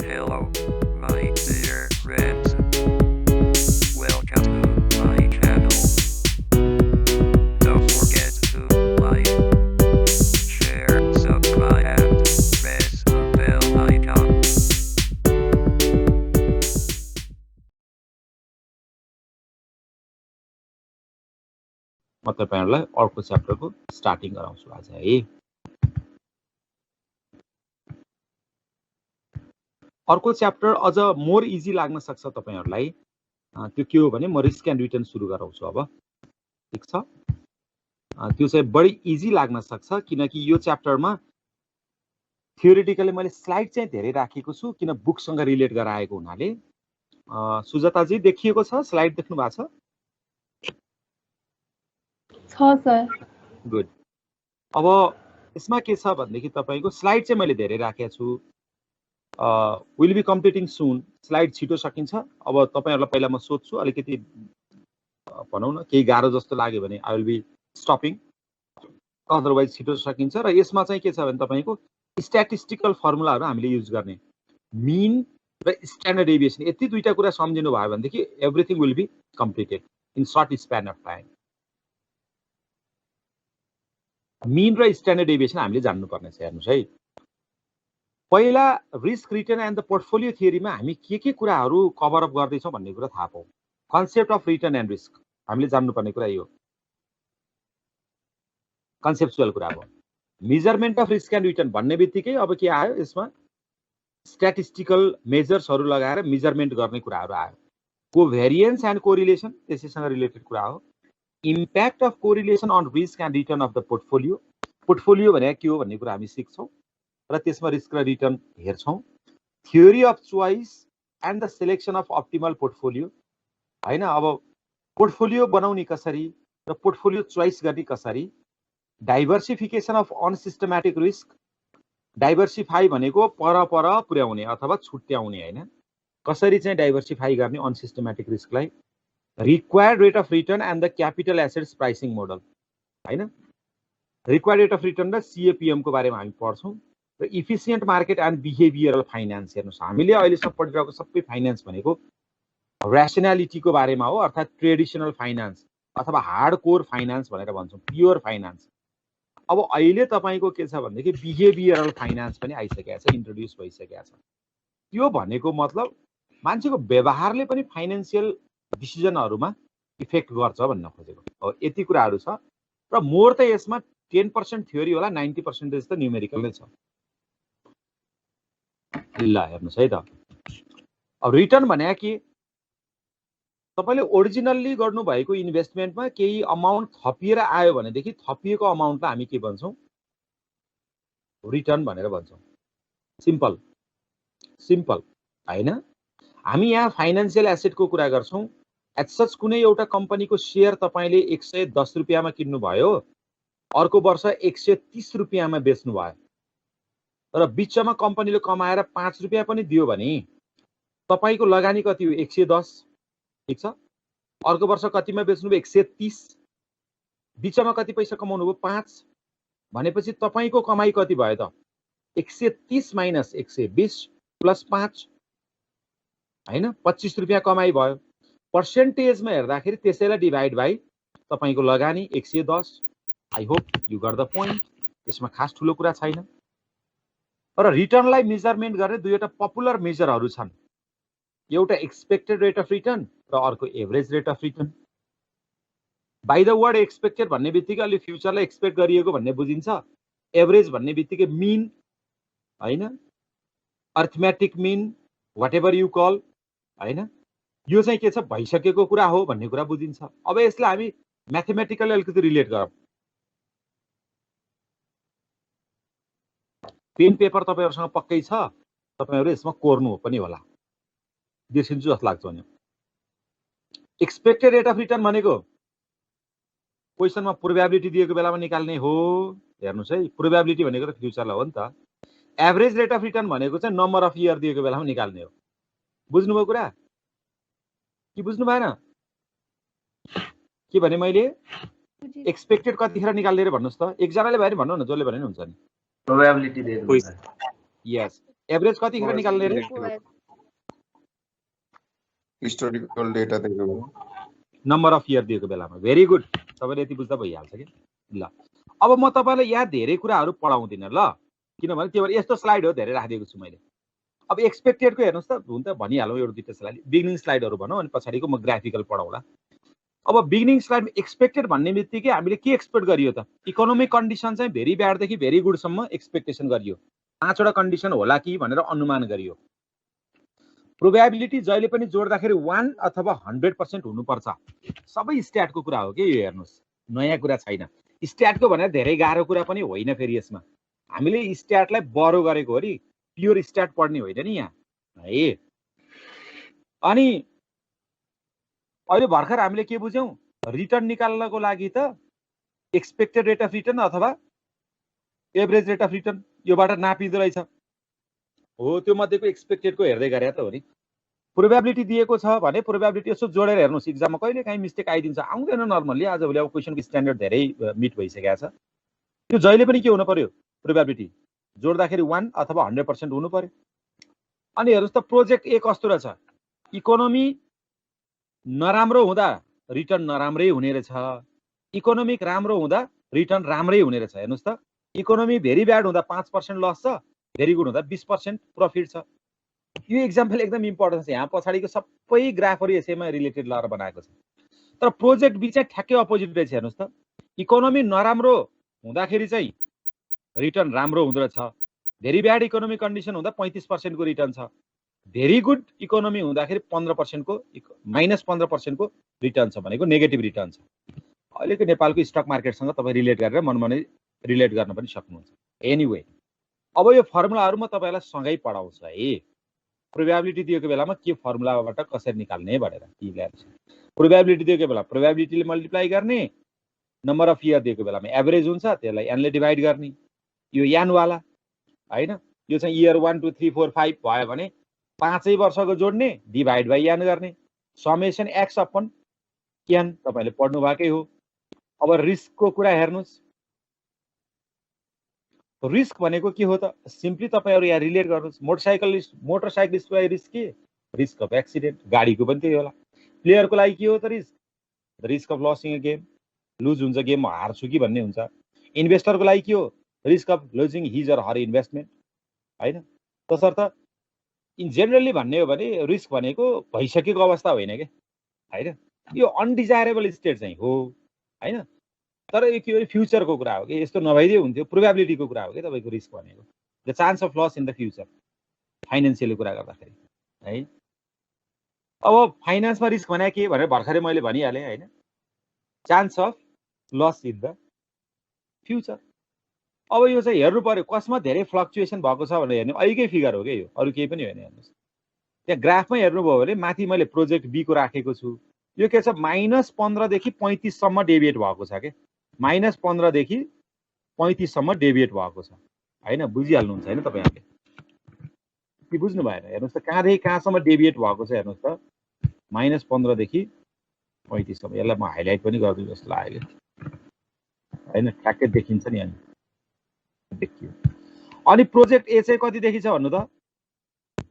Hello, my dear friends. Welcome to my channel. Don't forget to like, share, subscribe, and press the bell icon. म तपाईहरुलाई अर्को च्याप्टरको starting गराउँछु आज है। अर्को च्याप्टर अझ मोर इजी लाग्न सक्छ तपाईहरुलाई। त्यो के हो भने म रिस्क एन्ड रिटर्न सुरु गराउँछु अब। ठीक छ? त्यो चाहिँ बढी इजी लाग्न सक्छ किनकि यो च्याप्टरमा थ्योरेटिकली मैले स्लाइड चाहिँ धेरै राखेको छु किन बुकसँग रिलेट गराएको हुनाले। सुजाता जी देखिएको छ? स्लाइड देख्नु भएको छ? छ सर। गुड। अब यसमा के छ भन्देखि तपाईको स्लाइड चाहिँ मैले धेरै राखेको छु। Will be completing soon. Slide छिटो सकिन्छ। अब तपाईहरुलाई पहिला म सोध्छु, अलिकति भनौं न केही गाह्रो जस्तो लाग्यो भने I will be stopping, otherwise छिटो सकिन्छ। र यसमा चाहिँ के छ भने तपाईको स्ट्याटिस्टिकल फर्मुलाहरु हामीले युज गर्ने, मीन र स्ट्यान्डर्ड डेभिएसन, यति दुईटा कुरा सम्झिनु भयो भनेदेखि everything will be completed in short span of time. Mean र स्ट्यान्डर्ड डेभिएसन हामीले जान्नु पर्ने छ। हेर्नुस् है, पहिला risk return and the portfolio थियरीमा हामी के कुराहरु कभर अप गर्दै छौं भन्ने कुरा थाहा पाऊ। Concept of return and risk हामीले जान्नु पर्ने कुरा यो कन्सेप्चुअल कुरा हो। Measurement of risk and return भन्ने बित्तिकै अब के आयो, यसमा स्ट्याटिस्टिकल मेजर्सहरु लगाएर मेजरमेन्ट गर्ने कुराहरु आयो। कोभेरिएन्स एन्ड कोरिलेसन त्यसैसँग रिलेटेड कुरा हो। Impact of correlation on risk and return of the portfolio, portfolio भने के हो भन्ने कुरा हामी सिक्छौं र त्यसमा रिस्क र रिटर्न हेर्छौं। Theory of choice and the selection of optimal portfolio, हैन। अब पोर्टफोलियो बनाउने कसरी र पोर्टफोलियो चोइस गर्ने कसरी। Diversification of unsystematic risk, diversify भनेको पर पुर्याउने अथवा छुट्याउने, हैन। कसरी चाहिँ डाइभर्सिफाई गर्ने अनसिस्टमेटिक रिस्कलाई। Required rate of return and the capital assets pricing model, हैन। रिक्वायर्ड रेट अफ रिटर्न र सीएपीएम को बारेमा हामी पढ्छौं। र efficient market and behavioural finance, हेर्नुस् हामीले अहिलेसम्म पढिरहेको सबै फाइनान्स भनेको र्यासनालिटीको बारेमा हो, अर्थात् ट्रेडिसनल फाइनान्स अथवा हार्ड कोर फाइनान्स भनेर भन्छौं, प्योर फाइनान्स। अब अहिले तपाईको के छ भन्देखि बिहेभियरल फाइनान्स पनि आइसकेको छ, इन्ट्रोड्युस भइसकेको छ। त्यो भनेको मतलब मान्छेको व्यवहारले पनि फाइनान्शियल डिसिजनहरुमा इफेक्ट गर्छ भन्न खोजेको हो। यति कुराहरु छ र मोर त यसमा 10% थ्योरी होला, 90% त न्यूमेरिकल नै छ। ल हेर्नुस् है त, अब रिटर्न भने के, तपाईले ओरिजिनल्ली गर्नु भएको इन्भेस्टमेन्टमा केही अमाउन्ट थपिएर आयो भनेदेखि थपिएको अमाउन्टलाई हामी के भन्छौं, रिटर्न भनेर भन्छौं। सिम्पल सिम्पल, हैन। हामी यहाँ फाइनान्शियल एसेटको कुरा गर्छौं। एट सच कुनै एउटा कम्पनीको शेयर तपाईले 110 रुपैयाँमा किन्नु भयो, अर्को वर्ष 130 रुपैयाँमा बेच्नु भयो र बिचमा कम्पनीले कमाएर 5 रुपैयाँ पनि दियो भने तपाईको लगानी कति हो, 110। ठीक छ। अर्को वर्ष कतिमा बेच्नु भयो, 130। बिचमा कति पैसा कमाउनु भयो, 5। भनेपछि तपाईको कमाई कति भयो त, 130 माइनस 120 प्लस 5, हैन। 25 रुपैयाँ कमाई भयो। पर्सेन्टेजमा हेर्दाखेरि त्यसैलाई डिभाइड बाइ तपाईको लगानी 110। I hope you got the point. यसमा खास ठुलो कुरा छैन। र रिटर्नलाई मेजरमेन्ट गर्ने दुईवटा पपुलर मेजरहरु छन्, एउटा एक्सपेक्टेड रेट अफ रिटर्न र अर्को average rate of return. By the word expected भन्ने बित्तिकै अलि फ्युचरलाई एक्सपेक्ट गरिएको भन्ने बुझिन्छ। एभरेज भन्ने बित्तिकै मीन, हैन, arithmetic mean, whatever you call, हैन। यो चाहिँ के छ, भइसकेको कुरा हो भन्ने कुरा बुझिन्छ। अब यसलाई हामी म्याथमेटिकली अलिकति रिलेट गरौँ। पेन पेपर तपाईहरुसँग पक्कै छ, तपाईहरु यसमा कोर्नु पनि होला, बिर्सिन्छु जस्तो लाग्छ भने। एक्सपेक्टेड रेट अफ रिटर्न भनेको क्वेशनमा प्रोबेबिलिटी दिएको बेलामा निकाल्ने हो। हेर्नुस् है, प्रोबेबिलिटी भनेको त फ्युचरलाई हो नि त। एभरेज रेट अफ रिटर्न भनेको चाहिँ नम्बर अफ इयर दिएको बेलामा निकाल्ने हो। बुझ्नुभयो कुरा कि बुझ्नु भएन? के भने मैले एक्सपेक्टेड कतिखेर निकाल्ने रे भन्नुस् त। एकजनाले भयो भने भन्नु न, जसले भने नि हुन्छ नि। प्रोबेबिलिटी दिएको। यस, एभरेज कतिखेर निकाल्ने रे? हिस्टोरिकल डेटा दिएको नम्बर अफ इयर दिएको बेलामा। भेरी गुड, तपाईँले यति बुझ्दा भइहाल्छ कि। ल अब म तपाईँलाई यहाँ धेरै कुराहरू पढाउँदिनँ ल, किनभने त्यो भएर यस्तो स्लाइड हो धेरै राखिदिएको छु मैले। अब एक्सपेक्टेडको हेर्नुहोस् त, हुन त भनिहालौँ एउटा दुईवटा स्लाइड, बिगिनिङ स्लाइडहरू भनौँ अनि पछाडिको म ग्राफिकल पढाउँला। अब बिगिनिङ स्लाइडमा एक्सपेक्टेड भन्ने बित्तिकै हामीले के एक्सपेक्ट गरियो त? इकोनोमिक कन्डिसन चाहिँ भेरी ब्याडदेखि भेरी गुडसम्म एक्सपेक्टेसन गरियो। 5वटा कन्डिसन होला कि भनेर अनुमान गरियो। प्रोबेबिलिटी जहिले पनि जोड्दाखेरि 1 अथवा 100% हुनुपर्छ। सबै स्ट्याटको कुरा हो कि यो, हेर्नुहोस् नयाँ कुरा छैन। स्ट्याटको भनेर धेरै गाह्रो कुरा पनि होइन फेरि यसमा। हामीले स्ट्याटलाई बरो गरेको हो नि, प्योर स्ट्याट पढ्ने होइन नि यहाँ है। अनि अहिले भर्खर हामीले के बुझ्यौँ? रिटर्न निकाल्नको लागि त एक्सपेक्टेड रेट अफ रिटर्न अथवा एभरेज रेट अफ रिटर्न योबाट नापिँदो रहेछ हो। त्यो मध्येको एक्सपेक्टेडको हेर्दै गरे त हो नि। प्रोबेबिलिटी दिएको छ भने प्रोबेबिलिटी यसो जोडेर हेर्नुहोस्, इक्जाममा कहिले काहीँ मिस्टेक आइदिन्छ, आउँदैन नर्मल्ली। आजभोलि अब क्वेसनको स्ट्यान्डर्ड धेरै मिट भइसकेको छ। त्यो जहिले पनि के हुनु पर्यो? प्रोबेबिलिटी जोड्दाखेरि 1 अथवा 100% हुनु पर्यो। अनि हेर्नुहोस् त प्रोजेक्ट ए कस्तो रहेछ? इकोनोमी नराम्रो हुँदा रिटर्न नराम्रै हुने रहेछ, इकोनोमिक राम्रो हुँदा रिटर्न राम्रै हुने रहेछ। हेर्नुहोस् त, इकोनोमी भेरी ब्याड हुँदा 5% लस छ, भेरी गुड हुँदा 20% प्रफिट छ। यो इक्जाम्पल एकदम इम्पोर्टेन्ट छ। यहाँ पछाडिको सबै ग्राफहरू यसैमा रिलेटेड लगाएर बनाएको छ। तर प्रोजेक्ट बी चाहिँ ठ्याक्कै अपोजिट रहेछ। हेर्नुहोस् त, इकोनोमी नराम्रो हुँदाखेरि चाहिँ रिटर्न राम्रो हुँदो रहेछ, भेरी ब्याड इकोनोमिक कन्डिसन हुँदा 35% को रिटर्न छ, भेरी गुड इकोनोमी हुँदाखेरि 15% को -15% को रिटर्न छ, भनेको नेगेटिभ रिटर्न छ। अहिलेको नेपालको स्टक मार्केटसँग तपाईँ रिलेट गरेर मनमनै रिलेट गर्न पनि सक्नुहुन्छ। एनिवे, अब यो फर्मुलाहरू म तपाईँलाई सँगै पढाउँछु है। प्रोबेबिलिटी दिएको बेलामा के फर्मुलाबाट कसरी निकाल्ने भनेर प्रोबेबिलिटी दिएको बेला प्रोबेबिलिटीले मल्टिप्लाई गर्ने, नम्बर अफ इयर दिएको बेलामा एभरेज हुन्छ, त्यसलाई एनले डिभाइड गर्ने। यो एनवाला होइन, यो चाहिँ इयर 1 2 3 4 5 भयो भने 5 वर्षको जोड्ने, डिभाइड बाई एन गर्ने, समेसन एक्स अपन एन। तपाईँले पढ्नु भएकै हो। अब रिस्कको कुरा हेर्नुहोस्। रिस्क भनेको के हो त? सिम्पली तपाईँहरू यहाँ रिलेट गर्नुहोस्। मोटरसाइकलिस्टको रिस्क के? Risk of accident. गाडीको पनि त्यही होला। प्लेयरको लागि के हो त risk? The risk of losing a game, lose हुन्छ गेम, हार्छु कि भन्ने हुन्छ। इन्भेस्टरको लागि के हो? Risk of losing his or her investment होइन। तसर्थ इन जेनरली भन्ने हो भने रिस्क भनेको भइसकेको अवस्था होइन क्या होइन, यो अनडिजायरेबल स्टेट चाहिँ हो होइन। तर यो के हो? फ्युचरको कुरा हो कि, यस्तो नभइदिए हुन्थ्यो। प्रोबेबिलिटीको कुरा हो कि तपाईँको रिस्क भनेको, the chance of loss in the future, financial कुरा गर्दाखेरि है। अब फाइनेन्समा रिस्क भने के भनेर भर्खरै मैले भनिहालेँ होइन, chance of loss in the future. अब यो चाहिँ हेर्नु पर्यो कसमा धेरै फ्लक्चुएसन भएको छ भनेर हेर्ने, अहिलेकै फिगर हो क्या यो, अरू केही पनि होइन। हेर्नुहोस् त्यहाँ ग्राफमै हेर्नुभयो भने माथि मैले प्रोजेक्ट बी को राखेको छु। यो के छ? -15 देखि 35 सम्म डेभिएट भएको छ क्या। -15 देखि 35 सम्म डेभिएट भएको छ होइन। बुझिहाल्नुहुन्छ होइन तपाईँहरूले कि बुझ्नु भएन? हेर्नुहोस् त, कहाँदेखि कहाँसम्म डेभिएट भएको छ हेर्नुहोस् त, -15 देखि 35 सम्म। यसलाई म हाइलाइट पनि गरिदिनु जस्तो लाग्यो होइन, ठ्याक्कै देखिन्छ नि। अनि देखियो। अनि प्रोजेक्ट ए चाहिँ कतिदेखि छ भन्नु त?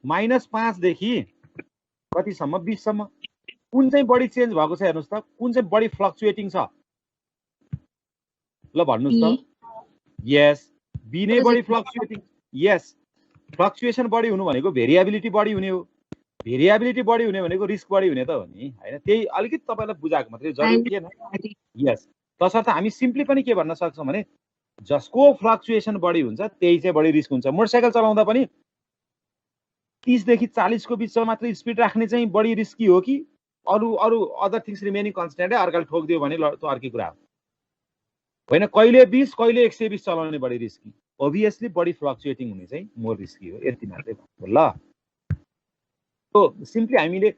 -5 देखि कतिसम्म? 20 सम्म। कुन चाहिँ बढी चेन्ज भएको छ हेर्नुहोस् त, कुन चाहिँ बढी फ्लक्चुएटिङ छ ल भन्नुहोस् त? यस, बी नै बढी फ्लक्चुएटिङ। यस, फ्लक्चुएसन बढी हुनु भनेको भेरिएबिलिटी बढी हुने हो। भेरिएबिलिटी बढी हुने भनेको रिस्क बढी हुने त हो नि होइन। त्यही अलिकति तपाईँलाई बुझाएको मात्रै, जरुरी थिएन। यस, तसर्थ हामी सिम्पली पनि के भन्न सक्छौँ भने जसको फ्लक्चुएसन बढी हुन्छ त्यही चाहिँ बढी रिस्क हुन्छ। मोटरसाइकल चलाउँदा पनि 30 देखि 40 को बिचमा मात्र स्पिड राख्ने चाहिँ बढी रिस्की हो कि अरू अदर थिङ्स रिमेनिङ कन्स्टेन्ट अर्काले ठोकिदियो भने त्यो अर्कै कुरा हो होइन। कहिले 20 कहिले 120 चलाउने बढी रिस्की, ओभियसली बढी फ्लक्चुएटिङ हुने चाहिँ मोर रिस्की हो। यति मात्रै भन्नु ल। सिम्पली हामीले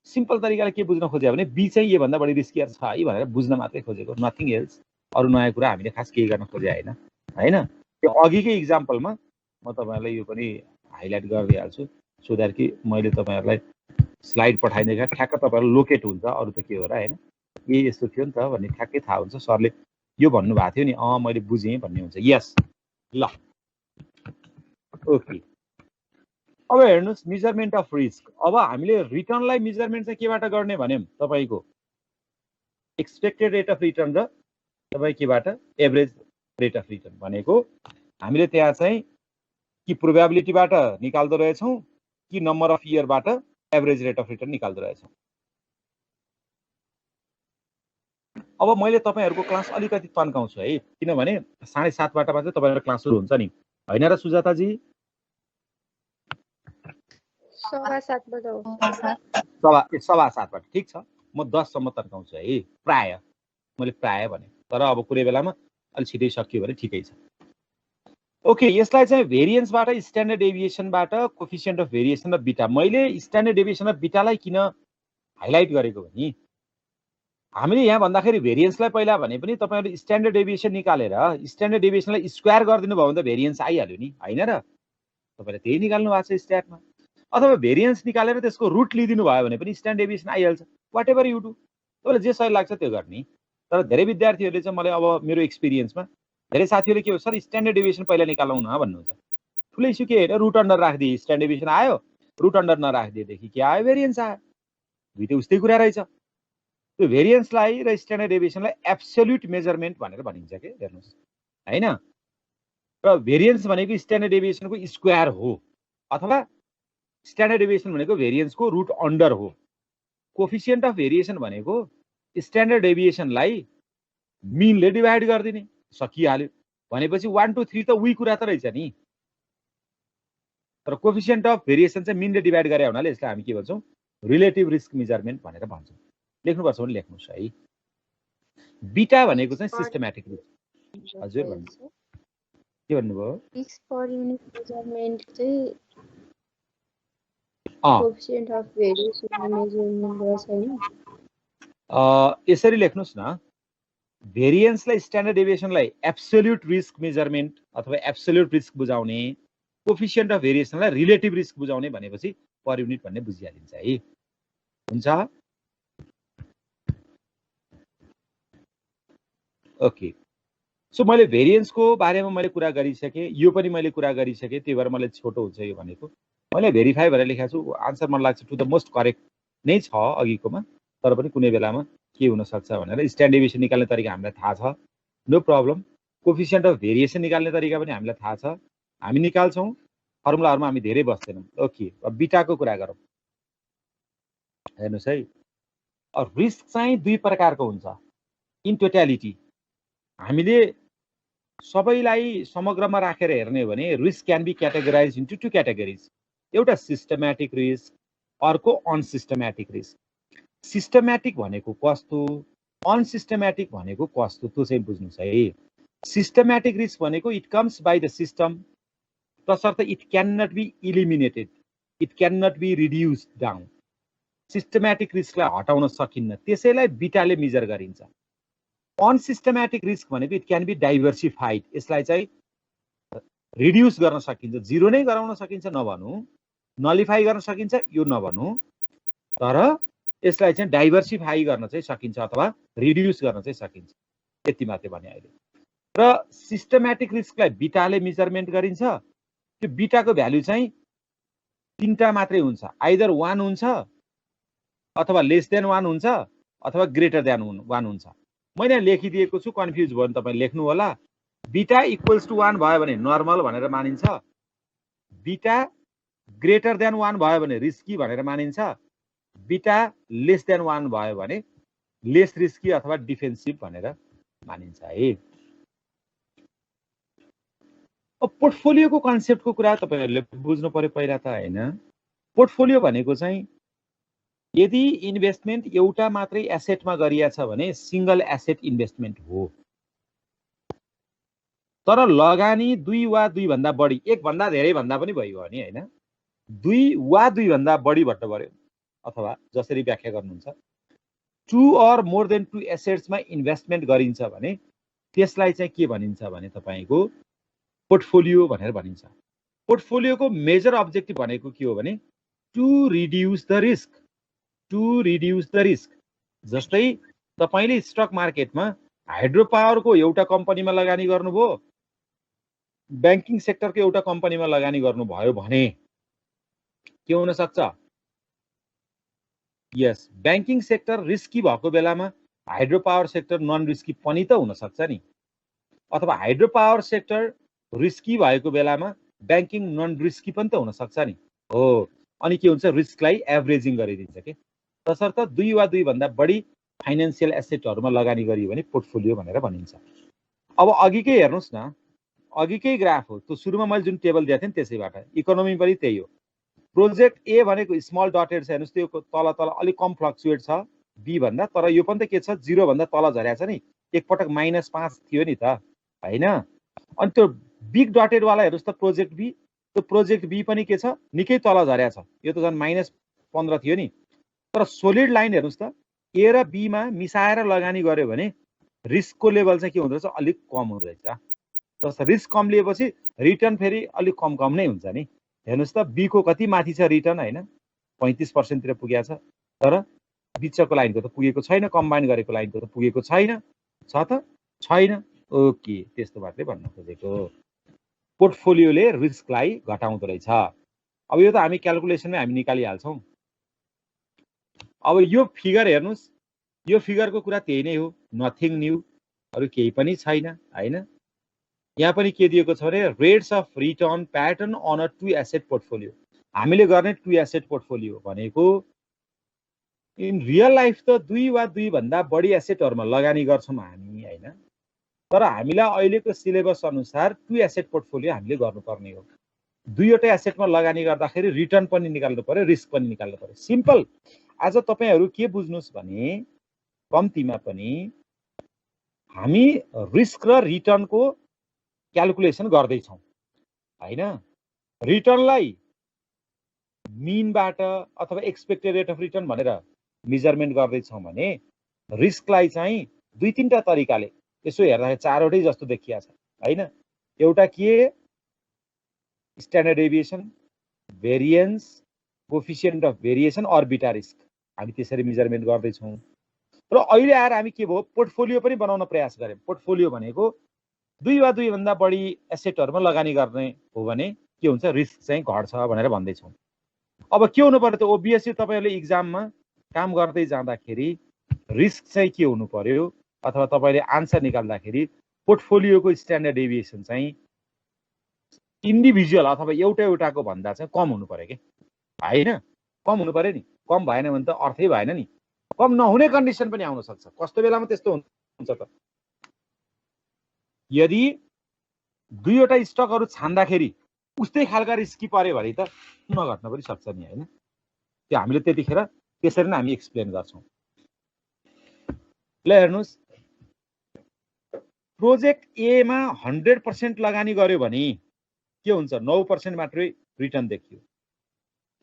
सिम्पल तरिकाले के बुझ्न खोज्यो भने बी चाहिँ योभन्दा बढी रिस्की छ है भनेर बुझ्न मात्रै खोजेको, नथिङ एल्स। अरू नयाँ कुरा हामीले खास केही गर्न खोजे होइन होइन। त्यो अघिकै इक्जाम्पलमा म तपाईँहरूलाई यो पनि हाइलाइट गरिदिइहाल्छु सो द्याट कि मैले तपाईँहरूलाई स्लाइड पठाइदिएका ठ्याक्क तपाईँहरू लोकेट हुन्छ। अरू त के हो र होइन, ए यस्तो थियो नि त भन्ने ठ्याक्कै थाहा हुन्छ। सरले यो भन्नुभएको थियो नि, मैले बुझेँ भन्ने हुन्छ। यस ल, ओके। अब हेर्नुस् मेजरमेन्ट अफ रिस्क। अब हामीले रिटर्नलाई मेजरमेन्ट चाहिँ केबाट गर्ने भन्यौं तपाईको एक्सपेक्टेड रेट अफ रिटर्न र तपाई केबाट एभरेज रेट अफ रिटर्न भनेको हामीले त्यहाँ चाहिँ कि प्रोबेबिलिटीबाट निकाल्दो रहेछौं कि नम्बर अफ इयरबाट एभरेज रेट अफ रिटर्न निकाल्दो रहेछौं। अब मैले तपाईहरुको क्लास अलिकति तन्काउँछु है, किनभने 7:30 बाट चाहिँ तपाईहरुको क्लास सुरु हुन्छ नि, हैन र सुजाता जी? 7:15 बजे हो। 7:15 बाट ठीक छ। म 10 सम्म तन्काउँछु है, प्राय मैले प्राय भने, तर अब कुनै बेलामा अलि छिटै सकियो भने ठिकै छ। ओके, यसलाई चाहिँ भेरिएन्सबाट स्ट्यान्डर्ड डेभिएसनबाट कोएफिसिएन्ट अफ भेरिएसन र बीटा। मैले स्ट्यान्डर्ड डेभिएसन र बीटालाई किन हाइलाइट गरेको भने हामीले यहाँ भन्दाखेरि भेरिएन्सलाई पहिला भने पनि तपाईहरुले स्ट्यान्डर्ड डेभिएसन निकालेर स्ट्यान्डर्ड डेभिएसनलाई स्क्वायर गरिदिनु भयो भने त भेरिएन्स आइहाल्यो नि, हैन र? तपाईले त्यही निकाल्नु भएको छ स्ट्याटमा। अथवा भेरिएन्स निकालेर त्यसको रुट लिदिनु भयो भने पनि स्ट्यान्डर्ड डेभिएसन आइहाल्छ। वाट एभर यु डु, तपाईलाई जे सही लाग्छ त्यो गर्ने। तर धेरै विद्यार्थीहरूले चाहिँ मलाई अब मेरो एक्सपिरियन्समा धेरै साथीहरूले के हो सर स्ट्यान्डर्ड डेभिएसन पहिला निकालौँ न भन्नुहुन्छ। ठुलै सुके हैन, रुट अन्डर राख्दिए स्ट्यान्डर्ड डेभिएसन आयो, रुट अन्डर नराख्दिएदेखि के आयो? भेरिएन्स आयो। दुईटै उस्तै कुरा रहेछ। त्यो भेरिएन्सलाई र स्ट्यान्डर्ड डेभिएसनलाई एब्सोल्युट मेजरमेन्ट भनेर भनिन्छ के, हेर्नुस् हैन? र भेरिएन्स भनेको स्ट्यान्डर्ड डेभिएसनको स्क्वायर हो अथवा स्ट्यान्डर्ड डेभिएसन भनेको भेरिएन्सको रुट अन्डर हो। कोएफिसिएन्ट अफ भेरिएसन भनेको स्ट्यान्डर्ड डेभिएसनलाई मिनले डिभाइड गरिदिने, सकिहाल्यो। भनेपछि 1 2 3 त उही कुरा त रहेछ नि। तर कोएफिसिएन्ट अफ भेरिएसन चाहिँ मिनले डिभाइड गरे हुनाले यसलाई हामी के भन्छौं? रिलेटिभ रिस्क मेजरमेन्ट भनेर भन्छौं। लेख्नुपर्छ भने लेख्नुस् है। बीटा भनेको चाहिँ सिस्टमैटिक रिस्क। हजुर भन्नु के भन्नुभयो? रिस्क पर युनिट मेजरमेन्ट चाहिँ कोएफिसिएन्ट अफ भेरिएसन मेजरमेन्ट गर्छ हैन? यसरी लेख्नुस् न, भेरिएन्सलाई स्ट्यान्डर्ड डेभिएसनलाई एब्सोल्युट रिस्क मेजरमेन्ट अथवा एब्सोल्युट रिस्क बुझाउने, कोएफिसिएन्ट अफ भेरिएसनलाई रिलेटिभ रिस्क बुझाउने भनेपछि पर युनिट भन्ने बुझिहालिन्छ है। हुन्छ? ओके, सो मैले भेरिएन्सको बारेमा मैले कुरा गरिसके, यो पनि मैले कुरा गरिसके, त्यही भएर मलाई छोटो हुन्छ यो भनेको। मैले भेरिफाई भनेर लेखेको छु, आन्सर मलाई लाग्छ टु द मोस्ट करेक्ट नै छ अघिकोमा, तर पनि कुनै बेलामा के हुन सक्छ भनेर स्ट्यान्डर्ड डेभिएसन निकाल्ने तरिका हामीलाई थाहा छ, no problem. Coefficient of variation निकाल्ने तरिका पनि हामीलाई थाहा छ, हामी निकाल्छौं। फर्मुलाहरुमा हामी धेरै बस्दैनौं। ओके, अब बीटाको कुरा गरौँ। हेर्नुस् है, रिस्क चाहिँ दुई प्रकारको हुन्छ इन टोटालिटी। हामीले सबैलाई समग्रमा राखेर हेर्ने हो भने risk can be categorize into two categories. एउटा सिस्टमैटिक रिस्क, अर्को अनसिस्टमैटिक रिस्क। सिस्टमैटिक भनेको कस्तो, अनसिस्टमैटिक भनेको कस्तो, त्यो चाहिँ बुझ्नुस् है। सिस्टमैटिक रिस्क भनेको it comes by the system, तसर्थ it can not be eliminated, it can not be reduced down. Systematic रिस्कलाई हटाउन सकिन्न, त्यसैलाई बीटाले मेजर गरिन्छ। अनसिस्टमैटिक रिस्क भनेको इट क्यान बी डाइभर्सिफाइड, यसलाई चाहिँ रिड्युस गर्न सकिन्छ, जिरो नै गराउन सकिन्छ नभनु, नलिफाई गर्न सकिन्छ यो नभनु, तर यसलाई चाहिँ डाइभर्सिफाई गर्न चाहिँ सकिन्छ अथवा रिड्युस गर्न चाहिँ सकिन्छ, यति मात्रै भने अहिले। र सिस्टमैटिक रिस्कलाई बीटाले मेजरमेन्ट गरिन्छ। त्यो बीटाको भ्यालु चाहिँ तीनटा मात्रै हुन्छ, आइदर 1 हुन्छ अथवा लेस देन 1 हुन्छ अथवा ग्रेटर देन 1 हुन्छ। मैले लेखिदिएको छु, कन्फ्युज भयो भने तपाईले लेख्नु होला। बीटा इक्वल्स टु 1 भयो भने नर्मल भनेर मानिन्छ, बीटा ग्रेटर देन 1 भयो भने रिस्की भनेर मानिन्छ, बीटा लेस देन 1 भयो भने लेस रिस्की अथवा डिफेन्सिभ भनेर मानिन्छ है। अब पोर्टफोलियोको कन्सेप्टको कुरा तपाईहरुले बुझ्नु पर्यो पहिला त हैन। पोर्टफोलियो भनेको चाहिँ यदि इन्भेस्टमेन्ट एउटा मात्रै एसेटमा गरिया छ भने सिंगल एसेट इन्भेस्टमेन्ट हो, तर लगानी दुई वा दुई भन्दा बढी, एक भन्दा धेरै भन्दा पनि भयो नि हैन, दुई वा दुई भन्दा बढी भन्नु पर्यो, अथवा जसरी व्याख्या गर्नुहुन्छ 2 or more than 2 एसेट्समा इन्भेस्टमेन्ट गरिन्छ भने त्यसलाई चाहिँ के भनिन्छ भने तपाईको पोर्टफोलियो भनेर भनिन्छ। पोर्टफोलियोको मेजर अब्जेक्टिभ भनेको के हो भने to reduce the risk, to reduce the risk. जस्तै तपाईले स्टक मार्केटमा हाइड्रो पावरको एउटा कम्पनीमा लगानी गर्नुभयो, बैंकिङ सेक्टरको एउटा कम्पनीमा लगानी गर्नुभयो भने के हुन सक्छ? यस, ब्याङ्किङ सेक्टर रिस्की भएको बेलामा hydro power sector non risky पनि त हुन सक्छ नि, अथवा हाइड्रो पावर सेक्टर रिस्की भएको बेलामा ब्याङ्किङ नन रिस्की पनि त हुन सक्छ नि। हो, अनि के हुन्छ? रिस्कलाई एभरेजिङ गरिदिन्छ के, तसर्थ 2 वा 2 भन्दा बढी फाइनान्शियल एसेटहरुमा लगानी गरियो भने पोर्टफोलियो भनेर भनिन्छ। अब अघिकै हेर्नुस् न, अघिकै ग्राफ हो त्यो, सुरुमा मैले जुन टेबल दिएको थिएँ नि त्यसैबाट इकोनोमी पनि त्यही हो। प्रोजेक्ट ए भनेको स्मल डटेड छ, हेर्नुस् त्यो तल तल अलिक कम फ्लक्चुएट छ बी भन्दा, तर यो पनि त के छ 0 भन्दा तल झरेको छ नि, एकपटक -5 थियो नि त हैन। अनि त्यो बिग डटेड वाला हेर्नुस् त प्रोजेक्ट बी, त्यो प्रोजेक्ट बी पनि के छ निकै तल झरेको छ, यो त झन् -15 थियो नि। तर सोलिड लाइन हेर्नुस् त ए र बी मा मिसाएर लगानी गर्यो भने रिस्कको लेभल चाहिँ के हुँदो रहेछ? अलिक कम हुँदो रहेछ। जस्तो रिस्क कम लिएपछि रिटर्न फेरि अलिक कम नै हुन्छ नि। हेर्नुस् त बी को कति माथि छ रिटर्न हैन, 35% तिर पुगेको छ, तर बिचको लाइनको त पुगेको छैन, कम्बाइन गरेको लाइनको त पुगेको छैन, छ त छैन। ओके, त्यस्तो बाटै भन्न खोजेको। पोर्टफोलियोले रिस्कलाई घटाउँदो रहेछ। अब यो त हामी क्याल्कुलेसनमै हामी निकालिहाल्छौँ। अब यो फिगर हेर्नुस्, यो फिगरको कुरा त्यही नै हो, नथिङ न्यू, अरु केही पनि छैन हैन। यहाँ पनि के दिएको छ भने rates of return pattern on a 2 asset portfolio. हामीले गर्ने 2 एसेट पोर्टफोलियो भनेको इन रियल लाइफ त 2 वा 2 भन्दा बढी एसेटहरुमा लगानी गर्छौं हामी हैन, तर हामीलाई अहिलेको सिलेबस अनुसार 2 एसेट पोर्टफोलियो हामीले गर्नुपर्ने हो। 2 वटा एसेटमा लगानी गर्दाखेरि रिटर्न पनि निकाल्नु पर्यो, रिस्क पनि निकाल्नु पर्यो। सिम्पल। आज तपाईहरु के बुझ्नुस् भने कम्तीमा पनि हामी रिस्क र रिटर्नको क्याल्कुलेसन गर्दै छौं हैन। रिटर्नलाई मीनबाट अथवा एक्सपेक्टेड रेट अफ रिटर्न भनेर मेजरमेन्ट गर्दै छौं भने रिस्कलाई चाहिँ 2-3 टा तरिकाले यसो हेर्दाखेरि 4 वटै जस्तो देखिया छ हैन। एउटा के standard deviation, variance, coefficient of variation or beta risk, हामी त्यसरी मेजरमेन्ट गर्दै छौं। र अहिले आएर हामी के भयो पोर्टफोलियो पनि बनाउन प्रयास गर्यौं। पोर्टफोलियो भनेको 2 वा 2 भन्दा बढी एसेटहरुमा लगानी गर्ने हो भने के हुन्छ? रिस्क चाहिँ घट्छ भनेर भन्दै छौं। अब के हुनु पर्यो त? ओबियसली तपाईहरुले एक्जाममा काम गर्दै जाँदाखेरि रिस्क चाहिँ के हुनु पर्यो, अथवा तपाईले आन्सर निकाल्दाखेरि पोर्टफोलियोको स्ट्यान्डर्ड डेभिएसन चाहिँ इन्डिभिजुअल अथवा एउटाको भन्दा चाहिँ कम हुनु पर्यो के हैन। कम हुनु पर्यो नि, कम भएन भने त अर्थै भएन नि। कम नहुने कन्डिसन पनि आउन सक्छ। कस्तो बेलामा त्यस्तो हुन्छ त? यदि 2 वटा स्टकहरु छान्दाखेरि उस्तै खालका रिस्की पर्यो भने त नघट्न पनि सक्छ नि हैन। त्यो हामीले त्यतिखेर त्यसरी नै हामी एक्सप्लेन गर्छौं। ल हेर्नुस्, प्रोजेक्ट ए मा 100% लगानी गर्यो भने के हुन्छ? 9% मात्रै रिटर्न देखियो।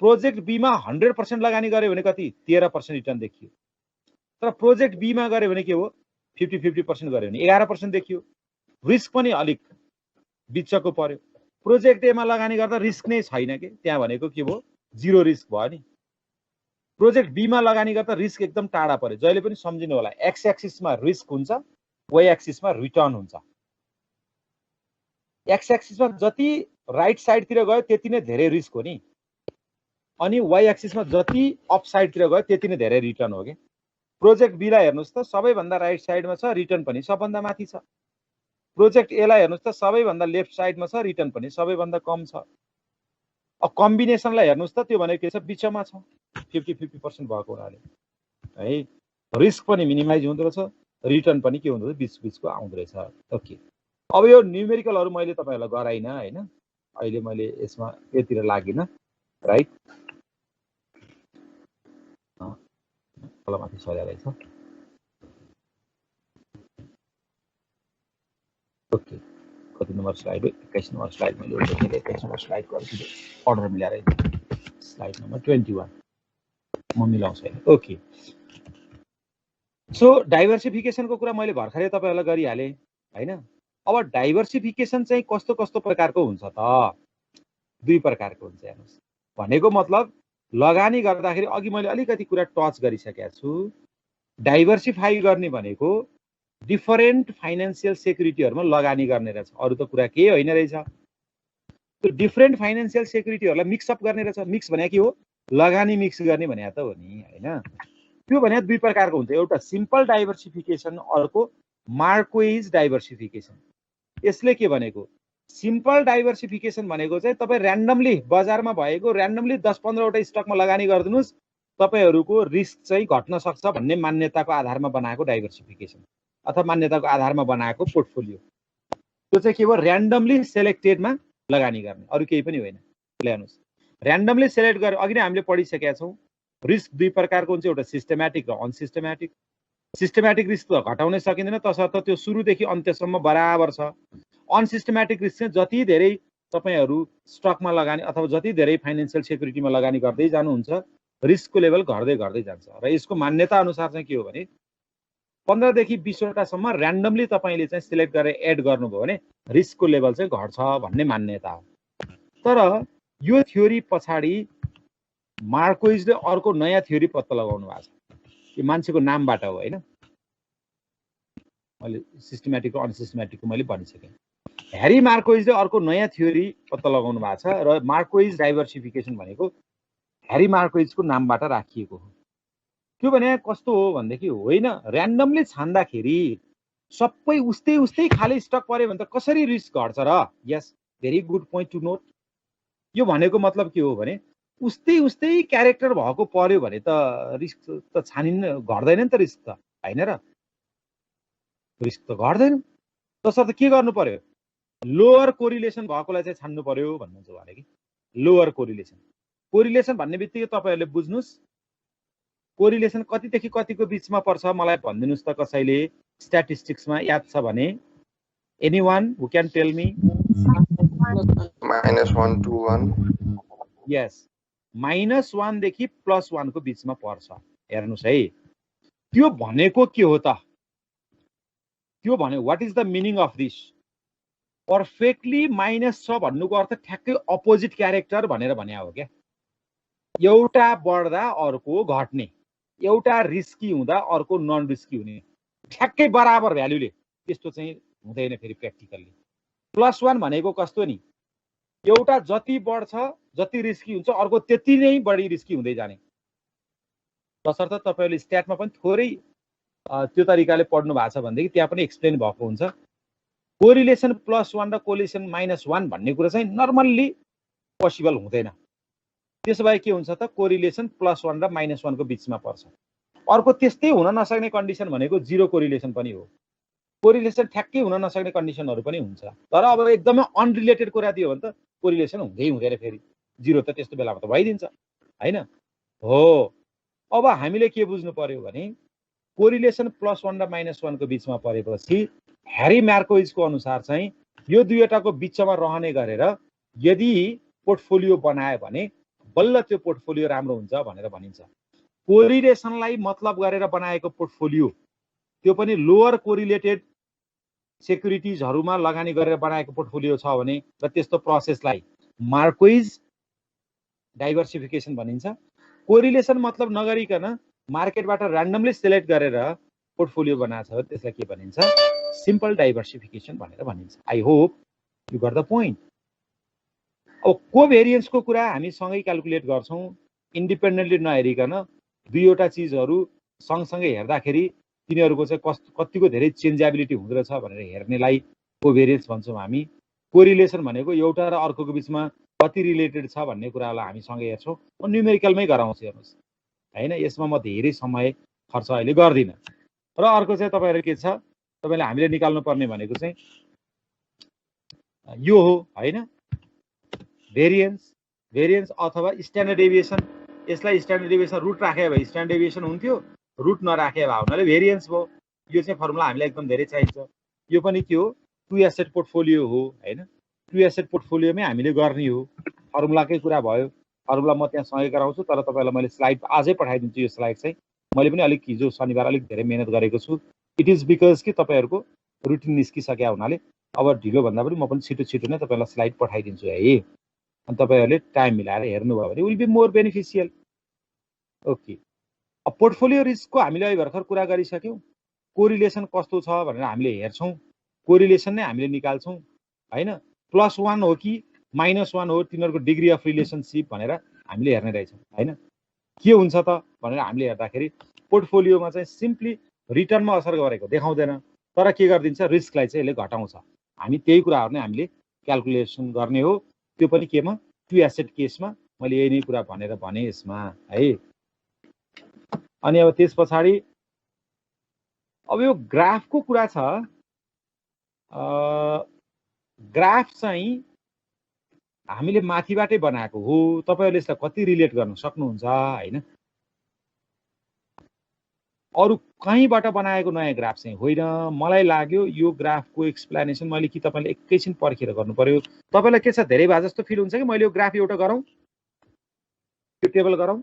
प्रोजेक्ट बी मा 100% लगानी गर्यो भने कति? 13% रिटर्न देखियो। तर प्रोजेक्ट बी मा गर्यो भने के हो? 50% गर्यो भने 11% देखियो। रिस्क पनि अलिक बिचको पर्यो। प्रोजेक्ट ए मा लगानी गर्दा रिस्क नै छैन के, त्यहाँ भनेको के भयो? 0 रिस्क भयो नि। प्रोजेक्ट बी मा लगानी गर्दा रिस्क एकदम टाढा पर्यो। जहिले पनि सम्झिनु होला, एक्स एक्सिसमा रिस्क हुन्छ, वाई एक्सिसमा रिटर्न हुन्छ। एक्स एक्सिसमा जति राइट साइडतिर गयो त्यति नै धेरै रिस्क हो नि, अनि वाई एक्सिसमा जति अप साइडतिर गयो त्यति नै धेरै रिटर्न हो के। प्रोजेक्ट बी लाई हेर्नुस् त सबैभन्दा राइट साइडमा छ, रिटर्न पनि सबभन्दा माथि छ। प्रोजेक्ट ए लाई हेर्नुस् त सबैभन्दा लेफ्ट साइडमा छ, रिटर्न पनि सबैभन्दा कम छ। अब कम्बिनेसनलाई हेर्नुस् त त्यो भनेको के छ? बिचमा छ, 50% भएको हुनाले है रिस्क पनि मिनिमाइज हुँदो रहेछ, रिटर्न पनि के हुँदो रहेछ? बिचको आउँदो रहेछ। ओके, अब यो न्यूमेरिकलहरु मैले तपाईहरुलाई गराइन हैन, अहिले मैले यसमा यतिर लागिन राइट। माथि सरेर रहेछ। ओके, कति नम्बर स्लाइड हो? 21 नम्बर स्लाइड मैले 21 नम्बर स्लाइड गर्छु, अर्डर मिलाएर स्लाइड नम्बर 21 म मिलाउँछु हैन। ओके, सो डाइभर्सिफिकेसनको कुरा मैले भर्खरै तपाईहरुलाई गरिहाले हैन। अब डाइभर्सिफिकेसन चाहिँ कस्तो कस्तो प्रकारको हुन्छ त? 2 प्रकारको हुन्छ हेर्नुस्। भनेको मतलब लगानी गर्दाखेरि अघि मैले अलिकति कुरा टच गरिसकेको छु। डाइभर्सिफाई गर्ने भनेको डिफरेन्ट फाइनान्शियल सेक्युरिटीहरुमा लगानी गर्ने रहेछ, अरु त कुरा केही होइन रहेछ। त्यो डिफरेन्ट फाइनान्शियल सेक्युरिटीहरूलाई मिक्सअप गर्ने रहेछ। मिक्स भने के हो? लगानी मिक्स गर्ने भने त हो नि, होइन? त्यो भने दुई प्रकारको हुन्छ, एउटा सिम्पल डाइभर्सिफिकेसन, अर्को मार्क्वेज डाइभर्सिफिकेसन। यसले के भनेको, सिम्पल डाइभर्सिफिकेसन भनेको चाहिँ तपाईँ ऱ्यान्डमली बजारमा भएको ऱ्यान्डमली 10-15 वटा स्टकमा लगानी गरिदिनुहोस्, तपाईँहरूको रिस्क चाहिँ घट्न सक्छ भन्ने मान्यताको आधारमा बनाएको डाइभर्सिफिकेसन अथवा मान्यताको आधारमा बनाएको पोर्टफोलियो। त्यो चाहिँ के भयो? ऱ्यान्डमली सेलेक्टेडमा लगानी गर्ने, अरू केही पनि होइन। ल्याउनुहोस्, ऱ्यान्डमली सेलेक्ट गरेर अघि नै हामीले पढिसकेका छौँ। रिस्क दुई प्रकारको हुन्छ, एउटा सिस्टमेटिक र अनसिस्टमेटिक। सिस्टमेटिक रिस्क त घटाउनै सकिँदैन, तसर्थ त्यो सुरुदेखि अन्त्यसम्म बराबर छ। अनसिस्टमेटिक रिस्क चाहिँ जति धेरै तपाईँहरू स्टकमा लगानी अथवा जति धेरै फाइनेन्सियल सेक्युरिटीमा लगानी गर्दै जानुहुन्छ, रिस्कको लेभल घट्दै घट्दै जान्छ। र यसको मान्यता अनुसार चाहिँ के हो भने 15 देखि 20 वटासम्म ऱ्यान्डमली तपाईँले चाहिँ सिलेक्ट गरेर एड गर्नुभयो भने रिस्कको लेभल चाहिँ घट्छ भन्ने मान्यता हो। तर यो थ्योरी पछाडि मार्क्वेजले अर्को नयाँ थ्योरी पत्ता लगाउनु भएको छ। यो मान्छेको नामबाट हो, होइन? मैले सिस्टमेटिक र अनसिस्टमेटिकको मैले भनिसकेँ। ह्यारी मार्क्वेजले अर्को नयाँ थ्योरी पत्ता लगाउनु भएको छ र मार्क्वेज डाइभर्सिफिकेसन भनेको ह्यारी मार्क्वेजको नामबाट राखिएको हो। त्यो भने कस्तो हो भनेदेखि, होइन ऱ्यान्डमली छान्दाखेरि सबै उस्तै खाले स्टक पर्यो भने त कसरी रिस्क घट्छ र? Yes, very good point to note. यो भनेको मतलब के हो भने उस्तै क्यारेक्टर भएको पर्यो भने त रिस्क त छानिन्न, घट्दैन नि त रिस्क त, होइन र? रिस्क त घट्दैन। तसर्थ के गर्नु पर्यो? लोअर कोरिलेसन भएकोलाई चाहिँ छान्नु पर्यो भन्नुहुन्छ उहाँले कि। लोअर कोरिलेसन, कोरिलेसन भन्ने बित्तिकै तपाईँहरूले बुझ्नुहोस्, कोरिलेसन कतिदेखि कतिको बिचमा पर्छ मलाई भनिदिनुहोस् त कसैले। स्ट्याटिस्टिक्समा याद छ भने anyone who can tell me? -1 to 1। यस, -1 देखि +1 को बिचमा पर्छ। हेर्नुहोस् है, त्यो भनेको के हो त? त्यो भने what is the meaning of this? Perfectly minus छ भन्नुको अर्थ ठ्याक्कै अपोजिट क्यारेक्टर भनेर भने हो क्या। एउटा बढ्दा अर्को घट्ने, एउटा रिस्की हुँदा अर्को नन रिस्की हुने, ठ्याक्कै बराबर भ्यालुले त्यस्तो चाहिँ हुँदैन फेरि प्र्याक्टिकल्ली। +1 भनेको कस्तो नि, एउटा जति बढ्छ जति रिस्की हुन्छ अर्को त्यति नै बढी रिस्की हुँदै जाने। तसर्थ तपाईँहरूले स्ट्याटमा पनि थोरै त्यो तरिकाले पढ्नु भएको छ भनेदेखि त्यहाँ पनि एक्सप्लेन भएको हुन्छ। कोरिलेसन +1 र कोरिलेसन -1 भन्ने कुरा चाहिँ नर्मल्ली पोसिबल हुँदैन। त्यसो भए के हुन्छ त? कोरिलेसन +1 र -1 को बिचमा पर्छ। अर्को त्यस्तै हुन नसक्ने कन्डिसन भनेको जिरो कोरिलेसन पनि हो। कोरिलेसन ठ्याक्कै हुन नसक्ने कन्डिसनहरू पनि हुन्छ। तर अब एकदमै अनरिलेटेड कुरा दियो भने त कोरिलेसन हुँदै हुँदैन फेरि, जिरो त त्यस्तो बेलामा त भइदिन्छ, होइन? हो, अब हामीले के बुझ्नु पर्यो भने कोरिलेसन +1 र -1 को बिचमा परेपछि ह्यारी मार्क्वेजको अनुसार चाहिँ यो दुईवटाको बिचमा रहने गरेर यदि पोर्टफोलियो बनायो भने बल्ल त्यो पोर्टफोलियो राम्रो हुन्छ भनेर भनिन्छ। कोरिलेसनलाई मतलब गरेर बनाएको पोर्टफोलियो, त्यो पनि लोअर कोरिलेटेड सेक्युरिटिजहरूमा लगानी गरेर बनाएको पोर्टफोलियो छ भने र त्यस्तो प्रोसेसलाई मार्क्वेज डाइभर्सिफिकेसन भनिन्छ। कोरिलेसन मतलब नगरिकन मार्केटबाट ऱ्यान्डमली सिलेक्ट गरेर पोर्टफोलियो बनाएको छ त्यसलाई के भनिन्छ? सिम्पल डाइभर्सिफिकेसन भनेर भनिन्छ। I hope you got the point. अब कोभेरियन्सको कुरा हामी सँगै क्याल्कुलेट गर्छौँ, इन्डिपेन्डेन्टली नहेरिकन दुईवटा चिजहरू सँगसँगै हेर्दाखेरि तिनीहरूको चाहिँ कतिको धेरै चेन्जेबिलिटी हुँदो रहेछ भनेर हेर्नेलाई कोभेरियन्स भन्छौँ हामी। कोरिलेसन भनेको एउटा र अर्कोको बिचमा कति रिलेटेड छ भन्ने कुरालाई हामी सँगै हेर्छौँ। म न्युमेरिकलमै गराउँछु, हेर्नुहोस्, होइन? यसमा म धेरै समय खर्च अहिले गर्दिनँ। र अर्को चाहिँ तपाईँहरू के छ, तपाईँले हामीले निकाल्नु पर्ने भनेको चाहिँ यो हो, होइन? भेरिएन्स अथवा स्ट्यान्डर्ड डेभिएसन। यसलाई स्ट्यान्डर्ड डेभिएसन रुट राखे भए स्ट्यान्डर्ड डेभिएसन हुन्थ्यो, रुट नराखे भए हुनाले भेरिएन्स भयो। यो चाहिँ फर्मुला हामीलाई एकदम धेरै चाहिन्छ। यो पनि के हो? 2 एसेट पोर्टफोलियो हो, होइन? 2 एसेट पोर्टफोलियोमै हामीले गर्ने हो। फर्मुलाकै कुरा भयो। फर्मुला म त्यहाँ सँगै गराउँछु, तर तपाईँलाई मैले स्लाइड आजै पठाइदिन्छु। यो स्लाइड चाहिँ मैले पनि अलिक हिजो शनिबार अलिक धेरै मेहनत गरेको छु। इट इज बिकज कि तपाईँहरूको रुटिन निस्किसक्यो हुनाले अब ढिलो भन्दा पनि म पनि छिटो नै तपाईँलाई स्लाइड पठाइदिन्छु है। अनि तपाईँहरूले टाइम मिलाएर हेर्नुभयो भने will be more beneficial. Okay, अब पोर्टफोलियो रिस्कको हामीले अहिले भर्खर कुरा गरिसक्यौँ। कोरिलेसन कस्तो छ भनेर हामीले हेर्छौँ, कोरिलेसन नै हामीले निकाल्छौँ, होइन? +1 हो कि -1 हो तिनीहरूको डिग्री अफ रिलेसनसिप भनेर हामीले हेर्ने रहेछौँ हैन। के हुन्छ त भनेर हामीले हेर्दाखेरि पोर्टफोलियोमा चाहिँ सिम्पली रिटर्नमा असर गरेको देखाउँदैन, तर के गरिदिन्छ रिस्कलाई चाहिँ यसले घटाउँछ। हामी त्यही कुराहरू नै हामीले क्याल्कुलेसन गर्ने हो, त्यो पनि केमा टु एसेट केसमा। मैले यही नै कुरा भनेर भने यसमा है। अनि अब त्यस पछाडि अब यो ग्राफको कुरा छ। ग्राफ चाहिँ हामीले माथिबाटै बनाएको हो, तपाईहरुले यसलाई कति रिलेट गर्न सक्नुहुन्छ हैन। अरु कहीँबाट बनाएको नयाँ ग्राफ चाहिँ होइन। मलाई लाग्यो यो ग्राफको एक्सप्लेनेसन मैले कि तपाईले एकैछिन पर्खेर गर्नु पर्यो। तपाईलाई के छ धेरै भए जस्तो फिल हुन्छ कि मैले यो ग्राफ एउटा गरौँ, यो टेबल गरौँ?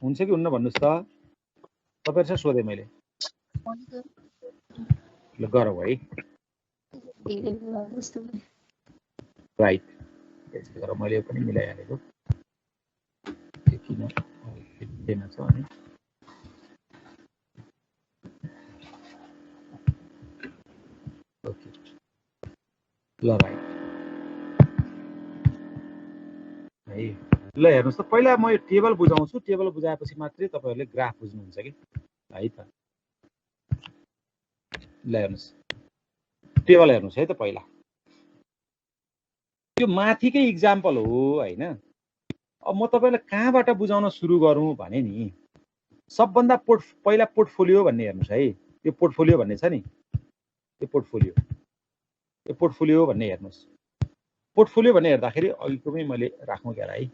हुन्छ कि हुन्न भन्नुस् त? तपाईहरुसँग सोधे मैले। ल गरौँ है। राइट, त्यसले गर्दा मैले यो पनि मिलाइहालेको किन थिएन छ अनि ओके ल राइट है। ल हेर्नुस् त, पहिला म यो टेबल बुझाउँछु, टेबल बुझाएपछि मात्रै तपाईहरुले ग्राफ बुझ्नुहुन्छ कि है त। ल हेर्नुस्, टेबल हेर्नुस् है त। पहिला यो माथिकै इक्जाम्पल हो हैन। अब म तपाईलाई कहाँबाट बुझाउन सुरु गरौँ भने नि, सबभन्दा पहिला पोर्टफोलियो भन्ने हेर्नुस् है। यो पोर्टफोलियो भन्ने छ नि, यो पोर्टफोलियो भन्ने हेर्नुस्। पोर्टफोलियो भन्ने हेर्दाखेरि अघिकोमै मैले राखौँ क्या है,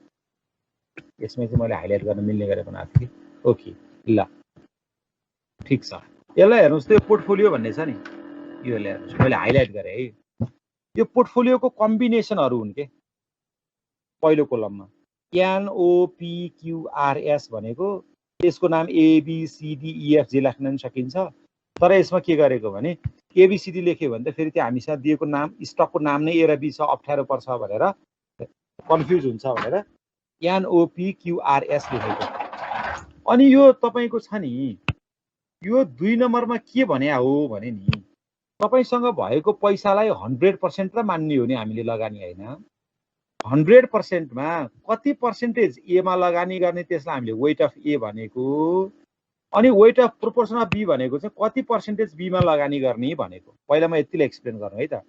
यसमै चाहिँ मैले हाइलाइट गर्न मिल्ने गरेर बनाएको थिएँ। ओके ल ठिक छ। यसलाई हेर्नुस् त, यो पोर्टफोलियो भन्ने छ नि, यो हेर्नुस् मैले हाइलाइट गरेँ है। यो पोर्टफोलियोको कम्बिनेसनहरू हुन् के। पहिलो कोलममा NOPQRS भनेको यसको नाम ABCDEFG लेख्न पनि सकिन्छ, तर यसमा के गरेको भने ABCD लेख्यो भने त फेरि त्यो हामीसँग दिएको नाम स्टकको नाम नै A र B छ, अप्ठ्यारो पर्छ भनेर कन्फ्युज हुन्छ भनेर NOPQRS लेखेको। अनि यो तपाईको छ नि, यो 2 नम्बरमा के भन्या हो भने नि, तपाईसँग भएको पैसालाई 100% त मान्ने हो नि हामीले लगानी हैन। 100% मा कति पर्सेन्टेज ए मा लगानी गर्ने त्यसलाई हामीले वेट अफ ए भनेको, अनि weight of proportion of B भनेको चाहिँ कति पर्सेन्टेज बी मा लगानी गर्ने भनेको। पहिला म यतिले एक्सप्लेन गरौँ है त।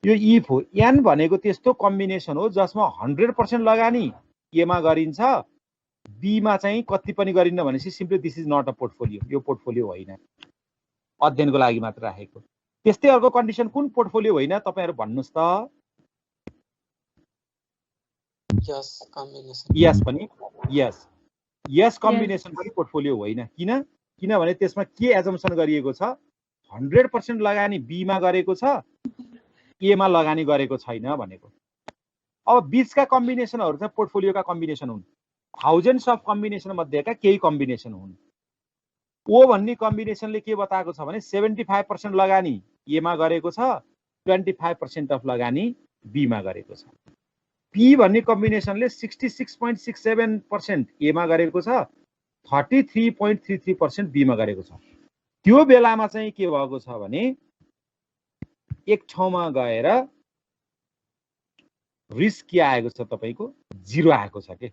यो इफ हो, एन भनेको त्यस्तो कम्बिनेसन हो जसमा 100% लगानी ए मा गरिन्छ, बी मा चाहिँ कति पनि गरिन्न भनेपछि simply this is not a portfolio, यो पोर्टफोलियो होइन, अध्ययनको लागि मात्र राखेको। त्यस्तै अर्को कन्डिसन कुन पोर्टफोलियो होइन तपाईहरु भन्नुस् त? यस पनि, यस कम्बिनेसन पनि पोर्टफोलियो होइन। किनभने त्यसमा के एजम्पसन गरिएको छ, 100% लगानी बी मा गरेको छ, ए मा लगानी गरेको छैन भनेको। अब बीचका कम्बिनेसनहरु चाहिँ पोर्टफोलियोका कम्बिनेसन हुन्। थाउजन्ड्स अफ कम्बिनेसन मध्येका केही कम्बिनेसन हुन्। ओ भन्ने कम्बिनेसनले के बताएको छ भने 75% लगानी ए मा गरेको छ, 25% अफ लगानी बी मा गरेको छ। पी भन्ने कम्बिनेसनले 66.67% ए मा गरेको छ, 33.33% बी मा गरेको छ। त्यो बेलामा चाहिँ के भएको छ भने एक ठाउँमा गएर रिस्क के आएको छ तपाईको 0 आएको छ के।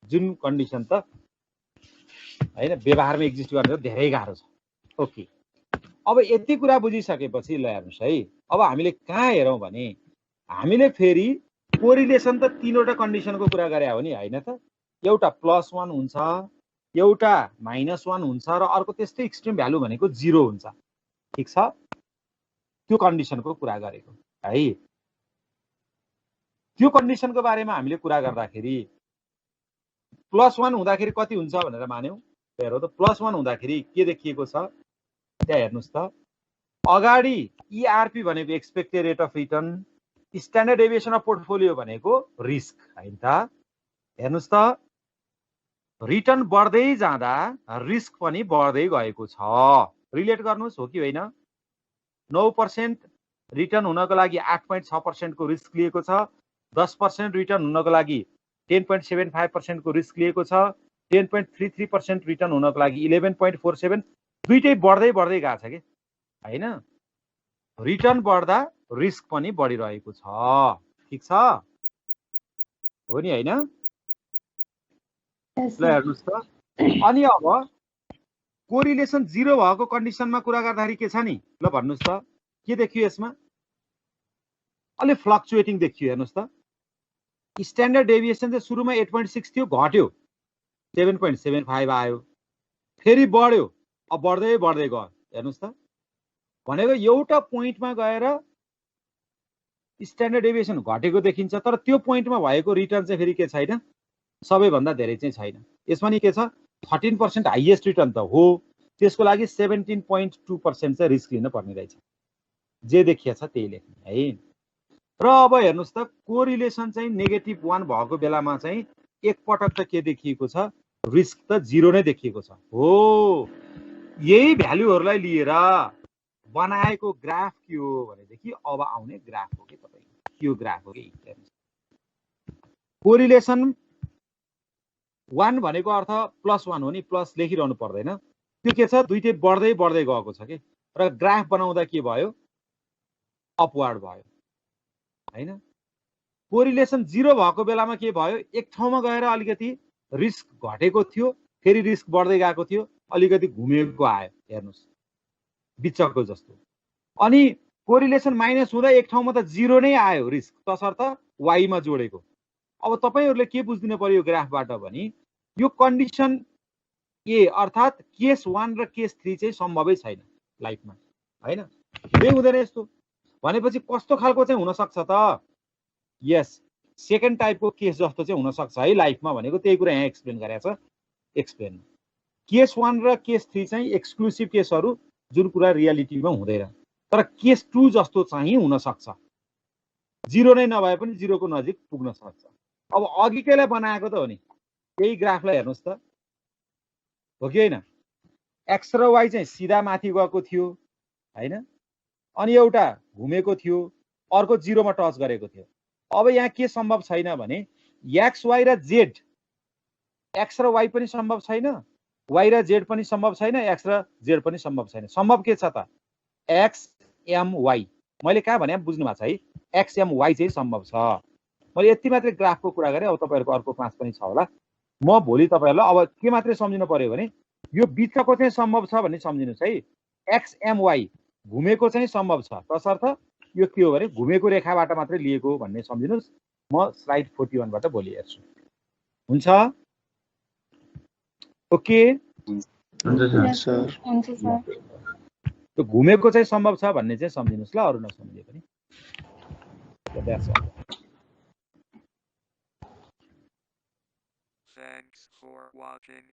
जुन कन्डिसन त हैन व्यवहारमा एक्जिस्ट गर्न धेरै गाह्रो छ। ओके, अब यति कुरा बुझिसकेपछि ल हेर्नुस् है, अब हामीले कहाँ हेरौं भने हामीले फेरि कोरिलेसन त तीनवटा कन्डिसनको कुरा गरे हो नि हैन त। एउटा +1 हुन्छ, एउटा -1 हुन्छ र अर्को त्यस्तै एक्सट्रिम भ्यालु भनेको 0 हुन्छ। ठीक छ, त्यो कन्डिसनको कुरा गरेको है। त्यो कन्डिसनको बारेमा हामीले कुरा गर्दाखेरि +1 हुँदाखेरि कति हुन्छ भनेर मान्यौ। हेरौ त, +1 हुँदाखेरि के देखिएको छ त्यहाँ हेर्नुस् त। अगाडि ERP भनेको expected rate of return, standard deviation of portfolio भनेको रिस्क हैन त। हेर्नुस् त, रिटर्न बढ्दै जाँदा रिस्क पनि बढ्दै गएको छ। रिलेट गर्नुस् हो कि होइन। 9% रिटर्न हुनको लागि 8.6% को रिस्क लिएको छ, 10% रिटर्न हुनको लागि 10.75% को रिस्क लिएको छ, 10.33% रिटर्न हुनको लागि 11.47, दुईटै बढ्दै गएको छ के हैन। रिटर्न बढ्दा रिस्क पनि बढिरहेको छ। ठिक छ हो नि हैन? Yes, ल sir. हेर्नुस् त। अनि अब कोरिलेसन 0 भएको कन्डिसनमा कुरा गर्दाखेरि के छ नि? ल भन्नुस् त के देखियो यसमा? अलि फ्लक्चुएटिङ देखियो। हेर्नुस् त स्ट्यान्डर्ड डेभिएसन चाहिँ सुरुमा 8.6 थियो, घट्यो 7.75 आयो, फेरि बढ्यो, अब बढ्दै बढ्दै गयो। हेर्नुस् त भनेको एउटा पोइन्टमा गएर स्ट्यान्डर्ड डेभिएसन घटेको देखिन्छ, तर त्यो पोइन्टमा भएको रिटर्न चाहिँ फेरि के छैन, सबैभन्दा धेरै चाहिँ छैन। यसमा नि के छ 13% हाइएस्ट रिटर्न त हो, त्यसको लागि 17.2% चाहिँ रिस्क लिन पर्ने रहेछ। जे देखिया छ त्यही लेख्ने है। र अब हेर्नुस् त कोरिलेसन चाहिँ -1 भएको बेलामा चाहिँ एकपटक त के देखिएको छ, रिस्क त 0 नै देखिएको छ। हो यही भ्यालुहरूलाई लिएर बनाएको ग्राफ के हो भनेदेखि अब आउने ग्राफ हो कि तपाईको यो ग्राफ हो कि। कोरिलेसन 1 भनेको अर्थ +1 हो नि, प्लस लेखिरहनु पर्दैन। त्यो के छ दुईटै बढ्दै बढ्दै गएको छ कि, र ग्राफ बनाउँदा के भयो, अपवार्ड भयो हैन। कोरिलेसन 0 भएको बेलामा के भयो, एक ठाउँमा गएर अलिकति रिस्क घटेको थियो, फेरि रिस्क बढ्दै गएको थियो, अलिकति घुमेको आयो। हेर्नुस् बिचको जस्तो। अनि कोरिलेसन माइनस हुँदा एक ठाउँमा त 0 नै आयो रिस्क, तसर्थ y मा जोडेको। अब तपाईहरुले के बुझ्दिनु पर्यो ग्राफबाट भने यो कन्डिसन ए अर्थात केस 1 र केस 3 चाहिँ सम्भवै छैन लाइफमा हैन। के हुँदैन यस्तो भनेपछि कस्तो खालको चाहिँ हुन सक्छ त? यस सेकेन्ड टाइपको केस जस्तो चाहिँ हुन सक्छ है लाइफमा, भनेको त्यही कुरा यहाँ एक्सप्लेन गरेको छ। एक्सप्लेन केस 1 र केस 3 चाहिँ एक्सक्लुसिभ केसहरु जुन कुरा रियालिटीमा हुँदैन, तर केस 2 जस्तो चाहिँ हुन सक्छ। 0 नै नभए पनि 0 को नजिक पुग्न सक्छ। अब अघिकैलाई बनाएको त हो नि, यही ग्राफलाई हेर्नुस् त हो कि हैन। एक्स र वाई चाहिँ सिधा माथि गएको थियो हैन, अनि एउटा घुमेको थियो, अर्को 0 मा टच गरेको थियो। अब यहाँ के सम्भव छैन भने एक्स वाई र जेड, एक्स र वाई पनि सम्भव छैन, वाई र जेड पनि सम्भव छैन, एक्स र जेड पनि सम्भव छैन। सम्भव के छ त? X M Y. मैले कहाँ भने बुझ्नु भएको छ है, एक्स एम वाई चाहिँ सम्भव छ। मैले यति मात्रै ग्राफको कुरा गरेँ, अब तपाईहरुको अर्को क्लास पनि छ होला। म भोलि तपाईहरुलाई अब के मात्रै सम्झिनु पर्यो भने यो बिचको चाहिँ सम्भव छ भन्ने सम्झिनुस् है। एक्स एम वाई घुमेको चाहिँ सम्भव छ, तसर्थ यो के हो भने घुमेको रेखाबाट मात्रै लिएको हो भन्ने सम्झिनुस्। म स्लाइड 41 बाट भोलि हेर्छु। हुन्छ ओके Yes, sir. हुन्छ सर। त्यो घुमेको चाहिँ सम्भव छ भन्ने चाहिँ सम्झिनुस् ल, अरु नसम्झे पनि। Thanks for watching.